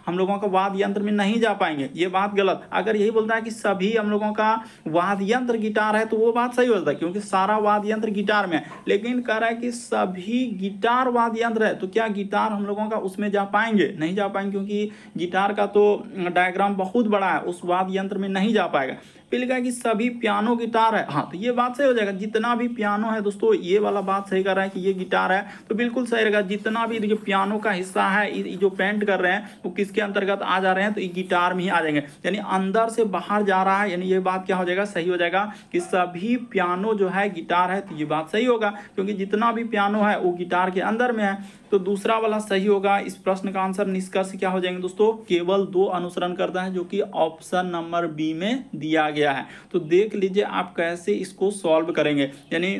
हम लोगों का वाद्य यंत्र में नहीं जा पाएंगे, ये बात गलत। अगर यही बोलता है कि सभी हम लोगों का वाद्य यंत्र गिटार है, तो वो बात सही होता है, क्योंकि सारा वाद्य यंत्र गिटार में है। लेकिन कह रहा है कि सभी गिटार वाद्य यंत्र है, तो क्या गिटार हम लोगों का उसमें जा पाएंगे, नहीं जा पाएंगे, क्योंकि गिटार का तो डायग्राम बहुत बड़ा है, उस वाद्य यंत्र में नहीं जा पाएगा। फिर लिखा है कि सभी पियानो गिटार है। हाँ, तो ये बात सही हो जाएगा, जितना भी पियानो है दोस्तों, ये वाला बात सही कर रहा है कि ये गिटार है, तो बिल्कुल सही रहेगा। जितना भी जो पियानो का हिस्सा है, जो पेंट कर रहे हैं, वो किसके अंतर्गत आ जा रहे हैं, तो ये गिटार में ही आ जाएंगे। यानी अंदर से बाहर जा रहा है, यानी ये बात क्या हो जाएगा, सही हो जाएगा कि सभी पियानो जो है गिटार है। तो ये बात सही होगा, क्योंकि जितना भी पियानो है वो गिटार के अंदर में है। तो दूसरा वाला सही होगा। इस प्रश्न का आंसर निष्कर्ष क्या हो जाएंगे दोस्तों, केवल 2 अनुसरण करता है, जो कि ऑप्शन नंबर बी में दिया गया है। तो देख लीजिए आप कैसे इसको सॉल्व करेंगे, यानी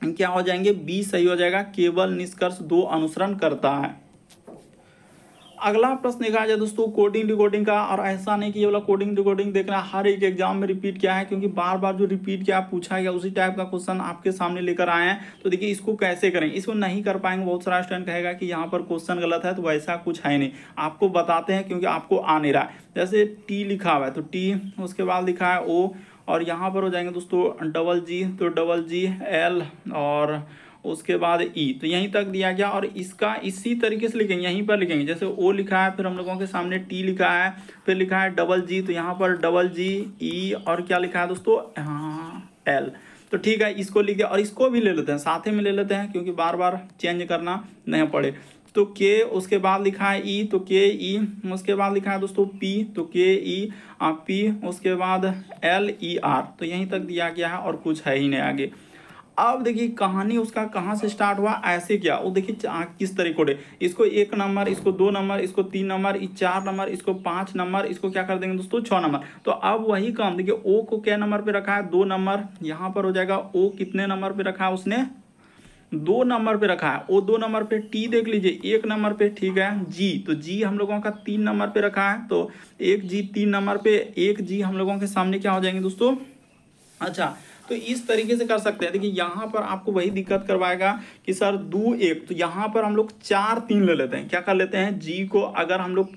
क्या हो जाएंगे, बी सही हो जाएगा, केवल निष्कर्ष 2 अनुसरण करता है। अगला प्रश्न देखा जाए दोस्तों, कोडिंग डिकोडिंग का। और ऐसा नहीं कि ये वाला कोडिंग डिकोडिंग देखना हर एक एग्जाम में रिपीट किया है, क्योंकि बार बार जो रिपीट किया पूछा गया उसी टाइप का क्वेश्चन आपके सामने लेकर आए हैं। तो देखिए इसको कैसे करें, इसको नहीं कर पाएंगे। बहुत सारा स्टूडेंट कहेगा कि यहाँ पर क्वेश्चन गलत है, तो वैसा कुछ है नहीं, आपको बताते हैं, क्योंकि आपको आ नहीं रहा है। जैसे टी लिखा हुआ है, तो टी, उसके बाद लिखा है ओ, और यहाँ पर हो जाएंगे दोस्तों डबल जी, तो डबल जी एल, और उसके बाद ई, तो यहीं तक दिया गया। और इसका इसी तरीके से लिखेंगे, यहीं पर लिखेंगे, जैसे ओ लिखा है, फिर हम लोगों के सामने टी लिखा है, फिर लिखा है डबल जी, तो यहाँ पर डबल जी ई और क्या लिखा है दोस्तों, हाँ एल। तो ठीक है, इसको लिख दिया और इसको भी ले लेते हैं, साथ ही में ले लेते हैं क्योंकि बार बार चेंज करना नहीं पड़े। तो के, उसके बाद लिखा है ई, तो के ई, उसके बाद लिखा है दोस्तों पी, तो के ई पी, उसके बाद एल ई आर, तो यहीं तक दिया गया है और कुछ है ही नहीं आगे। अब देखिए कहानी उसका कहाँ से स्टार्ट हुआ, ऐसे क्या, वो देखिए किस तरीके से, इसको 1 नंबर, इसको 2 नंबर, इसको 3 नंबर, 4 नंबर, इसको 5 नंबर, इसको क्या कर देंगे दोस्तों 6 नंबर। तो अब वही काम देखिए, ओ को क्या नंबर पे रखा है, 2 नंबर, यहाँ पर हो जाएगा ओ कितने नंबर पे रखा है उसने, 2 नंबर पे रखा है। ओ 2 नंबर पे, टी देख लीजिए 1 नंबर पे, ठीक है। जी, तो जी हम लोगों का 3 नंबर पे रखा है, तो 1 जी 3 नंबर पे, 1 जी हम लोगों के सामने क्या हो जाएंगे दोस्तों। अच्छा, तो इस तरीके से कर सकते हैं। देखिए यहाँ पर आपको वही दिक्कत करवाएगा कि सर 2 1, तो यहाँ पर हम लोग 4 3 ले लेते हैं, क्या कर लेते हैं, जी को अगर हम लोग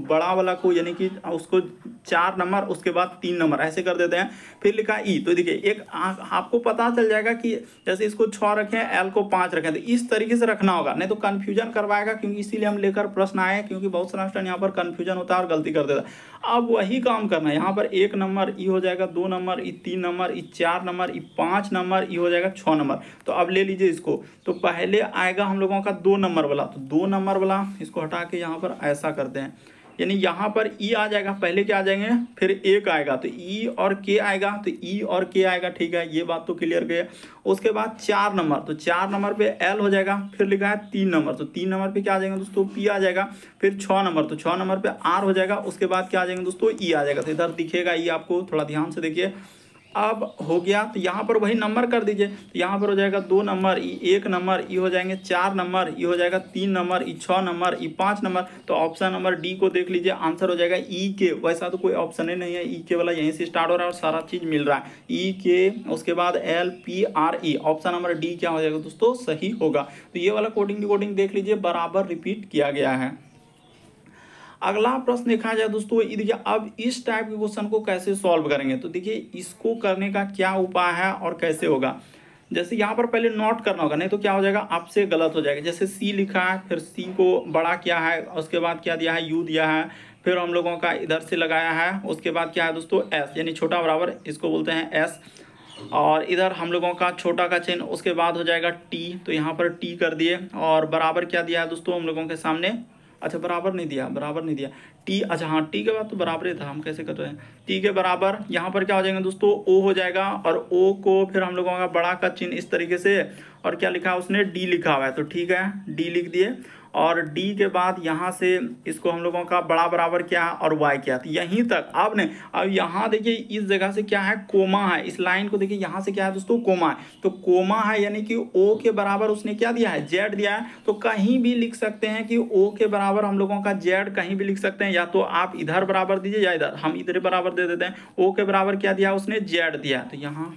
बड़ा वाला को यानी कि उसको 4 नंबर, उसके बाद 3 नंबर ऐसे कर देते हैं। फिर लिखा ई, तो देखिए एक आपको पता चल जाएगा कि जैसे इसको 6 रखें, एल को 5 रखें, तो इस तरीके से रखना होगा, नहीं तो कन्फ्यूजन करवाएगा, क्योंकि इसीलिए हम लेकर प्रश्न आए, क्योंकि बहुत सारा स्टूडेंट यहाँ पर कन्फ्यूजन होता है और गलती कर देता है। अब वही काम करना है, यहाँ पर 1 नंबर ई हो जाएगा, 2 नंबर ई, 3 नंबर ई, 4 नंबर ई, 5 नंबर ई हो जाएगा 6 नंबर। तो अब ले लीजिए इसको, तो पहले आएगा हम लोगों का 2 नंबर वाला, तो 2 नंबर वाला इसको हटा के यहाँ पर ऐसा करते हैं, यानी यहाँ पर ई आ जाएगा, पहले क्या आ जाएंगे, फिर 1 आएगा, तो ई और के आएगा, तो ई और के आएगा, ठीक है, ये बात तो क्लियर गई। उसके बाद 4 नंबर, तो 4 नंबर पे एल हो जाएगा, फिर लिखा है 3 नंबर, तो 3 नंबर पे क्या आ जाएगा दोस्तों, पी आ जाएगा, फिर 6 नंबर, तो 6 नंबर पे आर हो जाएगा, उसके बाद क्या आ जाएंगे दोस्तों, ई आ जाएगा। तो इधर दिखेगा ई आपको, थोड़ा ध्यान से देखिए। अब हो गया, तो यहाँ पर वही नंबर कर दीजिए, तो यहाँ पर हो जाएगा 2 नंबर ई, 1 नंबर ई हो जाएंगे, 4 नंबर ई हो जाएगा, 3 नंबर ई, 6 नंबर ई, 5 नंबर। तो ऑप्शन नंबर डी को देख लीजिए, आंसर हो जाएगा ई के। वैसा तो कोई ऑप्शन ही नहीं है, ई के वाला यहीं से स्टार्ट हो रहा है और सारा चीज मिल रहा है, ई के, उसके बाद L P R E, option number D क्या हो जाएगा दोस्तों, सही होगा। तो ये वाला कोडिंग डिकोडिंग देख लीजिए, बराबर रिपीट किया गया है। अगला प्रश्न देखा जाए दोस्तों, ये देखिए अब इस टाइप के क्वेश्चन को कैसे सॉल्व करेंगे, तो देखिए इसको करने का क्या उपाय है और कैसे होगा। जैसे यहाँ पर पहले नोट करना होगा, नहीं तो क्या हो जाएगा आपसे गलत हो जाएगा। जैसे सी लिखा है, फिर सी को बड़ा किया है, उसके बाद क्या दिया है, यू दिया है, फिर हम लोगों का इधर से लगाया है, उसके बाद क्या है दोस्तों, एस, यानी छोटा बराबर इसको बोलते हैं एस, और इधर हम लोगों का छोटा का चिन्ह, उसके बाद हो जाएगा टी, तो यहाँ पर टी कर दिए, और बराबर क्या दिया है दोस्तों हम लोगों के सामने, अच्छा बराबर नहीं दिया, बराबर नहीं दिया, टी, अच्छा हाँ टी के बाद तो बराबर ही था, हम कैसे कर रहे हैं, टी के बराबर यहाँ पर क्या हो जाएगा दोस्तों, ओ हो जाएगा, और ओ को फिर हम लोगों का बड़ा का चिन्ह इस तरीके से, और क्या लिखा है उसने, डी लिखा हुआ है, तो ठीक है डी लिख दिए, और डी के बाद यहाँ से इसको हम लोगों का बड़ा बराबर क्या है और वाई क्या, तो यहीं तक। अब नहीं, अब यहाँ देखिए इस जगह से क्या है, कोमा है, इस लाइन को देखिए यहाँ से क्या है दोस्तों, कोमा है, तो कोमा है यानी कि ओ के बराबर उसने क्या दिया है, जेड दिया है। तो कहीं भी लिख सकते हैं कि ओ के बराबर हम लोगों का जेड कहीं भी लिख सकते हैं, या तो आप इधर बराबर दीजिए या इधर, हम इधर बराबर दे देते हैं। ओ के बराबर क्या दिया उसने, जेड दिया, तो यहाँ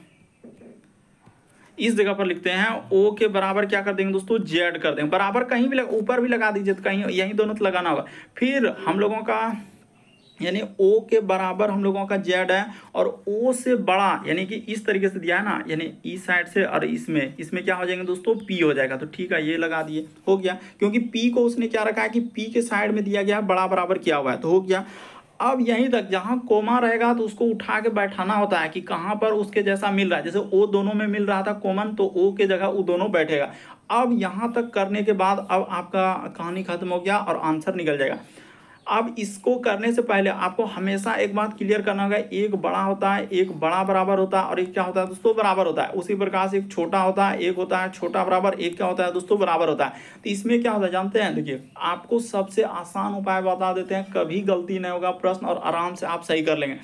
इस जगह पर लिखते हैं ओ के बराबर क्या कर देंगे दोस्तों, जेड कर देंगे। बराबर कहीं भी ऊपर भी लगा दीजिए, तो कहीं यहीं दोनों तो लगाना होगा। फिर हम लोगों का यानी ओ के बराबर हम लोगों का जेड है, और ओ से बड़ा यानी कि इस तरीके से दिया है ना, यानी इस साइड से, और इसमें क्या हो जाएंगे दोस्तों, पी हो जाएगा, तो ठीक है ये लगा दिए, हो गया। क्योंकि पी को उसने क्या रखा है कि पी के साइड में दिया गया, बड़ा बराबर किया हुआ है, तो हो गया। अब यहीं तक जहां कोमा रहेगा तो उसको उठा के बैठाना होता है कि कहां पर उसके जैसा मिल रहा है। जैसे ओ दोनों में मिल रहा था कॉमन, तो ओ के जगह वो दोनों बैठेगा। अब यहां तक करने के बाद अब आपका कहानी खत्म हो गया और आंसर निकल जाएगा। अब इसको करने से पहले आपको हमेशा एक बात क्लियर करना होगा, एक बड़ा होता है, एक बड़ा बराबर होता है, और एक क्या होता है दोस्तों, बराबर होता है। उसी प्रकार से एक छोटा होता है, एक होता है छोटा बराबर, एक क्या होता है दोस्तों, बराबर होता है। तो इसमें क्या होता है जानते हैं, देखिए आपको सबसे आसान उपाय बता देते हैं, कभी गलती नहीं होगा प्रश्न, और आराम से आप सही कर लेंगे।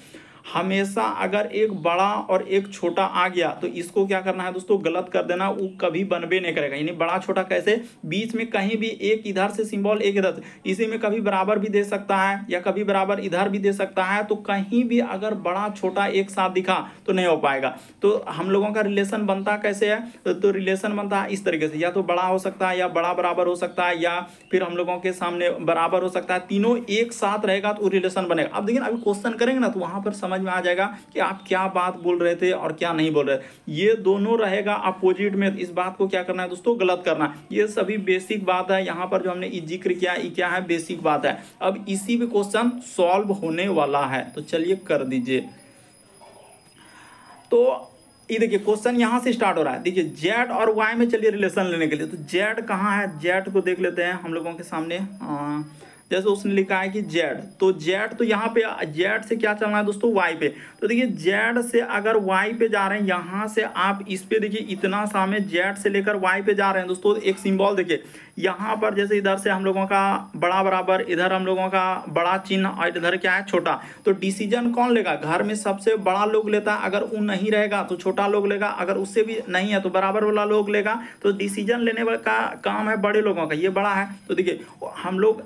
हमेशा अगर एक बड़ा और एक छोटा आ गया तो इसको क्या करना है दोस्तों, गलत कर देना, वो कभी बनबे नहीं करेगा। यानी बड़ा छोटा कैसे, बीच में कहीं भी एक इधर से सिंबल, एक इधर से, इसी में कभी बराबर भी दे सकता है या कभी बराबर इधर भी दे सकता है। तो कहीं भी अगर बड़ा छोटा एक साथ दिखा तो नहीं हो पाएगा। तो हम लोगों का रिलेशन बनता कैसे है, तो रिलेशन बनता है इस तरीके से, या तो बड़ा हो सकता है, या बड़ा बराबर हो सकता है, या फिर हम लोगों के सामने बराबर हो सकता है। तीनों एक साथ रहेगा तो रिलेशन बनेगा। अब देखिए अभी क्वेश्चन करेंगे ना तो वहां पर समझ में आ जाएगा कि आप क्या बात बोल रहे थे और क्या नहीं बोल रहे थे। ये दोनों रहेगा अपोजिट में, इस बात को क्या करना है दोस्तों, गलत करना है। ये सभी बेसिक बात है, यहाँ पर जो हमने जिक्र किया ये क्या है, बेसिक बात है। अब इसी पे क्वेश्चन सॉल्व होने वाला है, तो चलिए कर दीजिए। तो ये देखिए क्वेश्चन यहाँ से स्टार्ट हो रहा है। देखिए जेड और वाई में चलिए रिलेशन लेने के लिए, तो जेड कहाँ है, जेड को देख लेते हैं हम लोगों के सामने। जैसे उसने लिखा है कि जेड, तो जेड तो यहाँ पे जेड से क्या चलना है दोस्तों, वाई पे। तो देखिए जेड से अगर वाई पे जा रहे हैं, यहाँ से आप इस पे देखिए इतना सा में जेड से लेकर वाई पे जा रहे हैं दोस्तों। एक सिंबल देखिए यहाँ पर, जैसे इधर से हम लोगों का बड़ा बराबर, इधर हम लोगों का बड़ा चिन्ह और इधर क्या है छोटा। तो डिसीजन कौन लेगा, घर में सबसे बड़ा लोग लेता है, अगर वो नहीं रहेगा तो छोटा लोग लेगा, अगर उससे भी नहीं है तो बराबर वाला लोग लेगा। तो डिसीजन लेने का काम है बड़े लोगों का, ये बड़ा है। तो देखिए हम लोग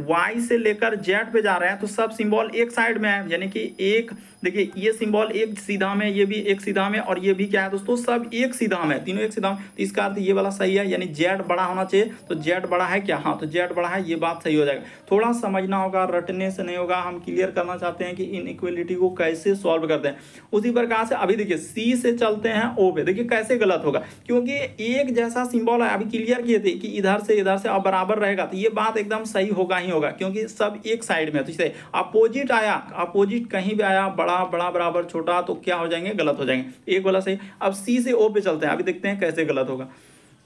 वाई से लेकर जेड पे जा रहे हैं, तो सब सिंबल एक साइड में है, यानी कि एक देखिए ये सिंबल एक सीधा में, ये भी एक सीधा में, और ये भी क्या है दोस्तों, सब एक सीधा में, तीनों एक सीधा में। तो इसका अर्थ ये वाला सही है, यानी जेड बड़ा होना चाहिए। तो जेड बड़ा है क्या, हाँ तो जेड बड़ा है, ये बात सही हो जाएगा। थोड़ा समझना होगा, रटने से नहीं होगा। हम क्लियर करना चाहते हैं कि इनइक्वालिटी को कैसे सॉल्व करते हैं। उसी प्रकार से अभी देखिए सी से चलते हैं ओ पे, देखिए कैसे गलत होगा, क्योंकि एक जैसा सिंबल है। अभी क्लियर किए थे कि इधर से अब बराबर रहेगा, तो ये बात एकदम सही होगा ही होगा, क्योंकि सब एक साइड में। तो इसे अपोजिट आया, अपोजिट कहीं भी आया, बड़ा बड़ा बराबर छोटा, तो क्या हो जाएंगे, गलत हो जाएंगे। एक वाला सही। अब सी से ओ पे चलते हैं, अभी देखते हैं कैसे गलत होगा।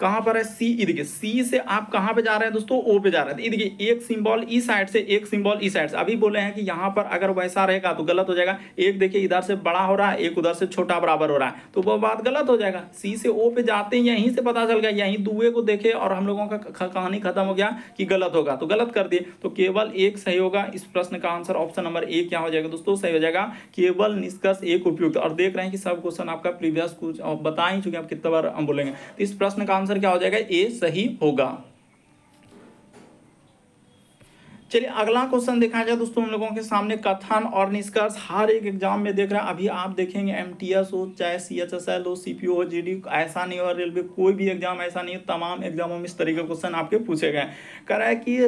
कहां पर है सी, देखिए सी से आप कहां पे जा रहे हैं दोस्तों, ओ पे जा रहे हैं। देखिए एक सिंबल ई साइड से, एक सिंबल ई साइड से। अभी बोले हैं कि यहां पर अगर वैसा रहेगा तो गलत हो जाएगा। एक देखिए इधर से बड़ा हो रहा है, एक उधर से छोटा बराबर हो रहा है, तो वो बात गलत हो जाएगा। सी से ओ पे जाते हैं, यहीं से पता चल गया, यहीं दुए को देखे और हम लोगों का कहानी खत्म हो गया कि गलत होगा, तो गलत कर दिए। तो केवल एक सही होगा। इस प्रश्न का आंसर ऑप्शन नंबर ए क्या हो जाएगा दोस्तों, सही हो जाएगा। केवल निष्कर्ष एक उपयुक्त। और देख रहे हैं कि सब क्वेश्चन आपका प्रीवियस कुछ बता ही चुके, आप कितने बार हम बोलेंगे। तो इस प्रश्न का आंसर क्या हो जाएगा, ए सही होगा। चलिए अगला क्वेश्चन देखा जाए दोस्तों हम लोगों के सामने। कथन और निष्कर्ष हर एक एग्जाम में देख रहे हैं। अभी आप देखेंगे एमटीएस हो, चाहे सीएचएसएल हो, सीपीओ हो, जीडी, ऐसा नहीं हो, रेलवे, कोई भी एग्जाम ऐसा नहीं है, तमाम एग्जामों में इस तरीके के क्वेश्चन आपके पूछे गए। कह रहा है कि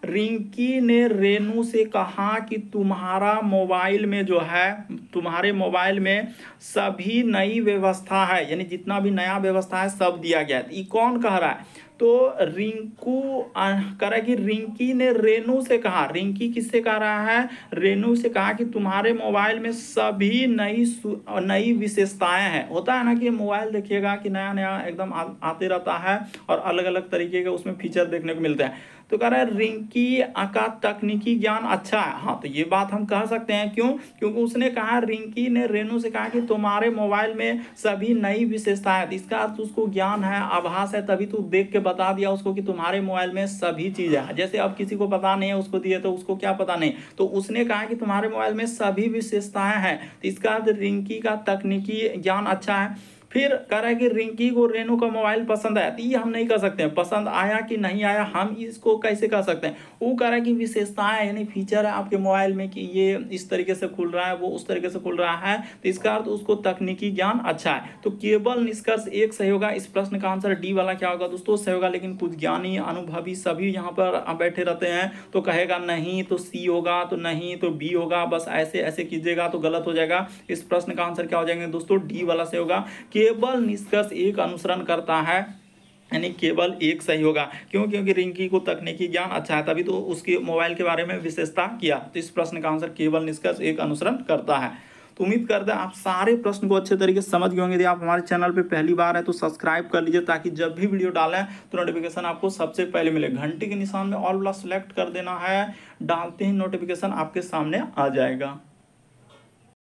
रिंकी ने रेनू से कहा कि तुम्हारा मोबाइल में जो है, तुम्हारे मोबाइल में सभी नई व्यवस्था है, यानी जितना भी नया व्यवस्था है सब दिया गया है। ये कौन कह रहा है, तो रिंकू कह रहा है कि रिंकी ने रेनू से कहा। रिंकी किससे कह रहा है, रेनू से कहा कि तुम्हारे मोबाइल में सभी नई विशेषताएं हैं। होता है ना कि मोबाइल देखिएगा कि नया नया एकदम आते रहता है और अलग अलग तरीके के उसमें फीचर देखने को मिलते हैं। तो कह रहा है रिंकी का तकनीकी ज्ञान अच्छा है। हाँ तो ये बात हम कह सकते हैं, क्यों, क्योंकि उसने कहा, रिंकी ने रेनू से कहा कि तुम्हारे मोबाइल में सभी नई विशेषताएं हैं। इसका अर्थ उसको ज्ञान है, आभास है, तभी तो देख के बता दिया उसको कि तुम्हारे मोबाइल में सभी चीजें हैं। जैसे अब किसी को पता नहीं है, उसको दिए तो उसको क्या पता नहीं, तो उसने कहा कि तुम्हारे मोबाइल में सभी विशेषताएं हैं। तो इसका अर्थ रिंकी का तकनीकी ज्ञान अच्छा है। फिर कह रहा है कि रिंकी को रेनू का मोबाइल पसंद आया। तो ये हम नहीं कर सकते हैं, पसंद आया कि नहीं आया हम इसको कैसे कर सकते हैं। वो कह रहा है कि विशेषताएं यानी फीचर है आपके मोबाइल में कि ये इस तरीके से खुल रहा है, वो उस तरीके से खुल रहा है, तो इसका अर्थ उसको तकनीकी ज्ञान अच्छा है। तो केवल निष्कर्ष एक सही होगा। इस प्रश्न का आंसर डी वाला क्या होगा दोस्तों, सही होगा। लेकिन कुछ ज्ञानी अनुभवी सभी यहाँ पर बैठे रहते हैं, तो कहेगा नहीं तो सी होगा, तो नहीं तो बी होगा, बस ऐसे ऐसे कीजिएगा तो गलत हो जाएगा। इस प्रश्न का आंसर क्या हो जाएंगे दोस्तों, डी वाला सही होगा। केवल निष्कर्ष एक अनुसरण करता है, यानी केवल एक सही होगा। क्यों, क्योंकि रिंकी को तकनीकी ज्ञान अच्छा है, तभी तो उसके मोबाइल के बारे में विशेषता किया। तो इस प्रश्न का आंसर केवल निष्कर्ष एक अनुसरण करता है। तो उम्मीद करते हैं आप सारे प्रश्न को अच्छे तरीके से समझ गए होंगे। यदि आप हमारे चैनल पे पहली बार है तो सब्सक्राइब कर लीजिए, ताकि जब भी वीडियो डालें तो नोटिफिकेशन आपको सबसे पहले मिले। घंटे के निशान में ऑल वाला सेलेक्ट कर देना है, डालते ही नोटिफिकेशन आपके सामने आ जाएगा।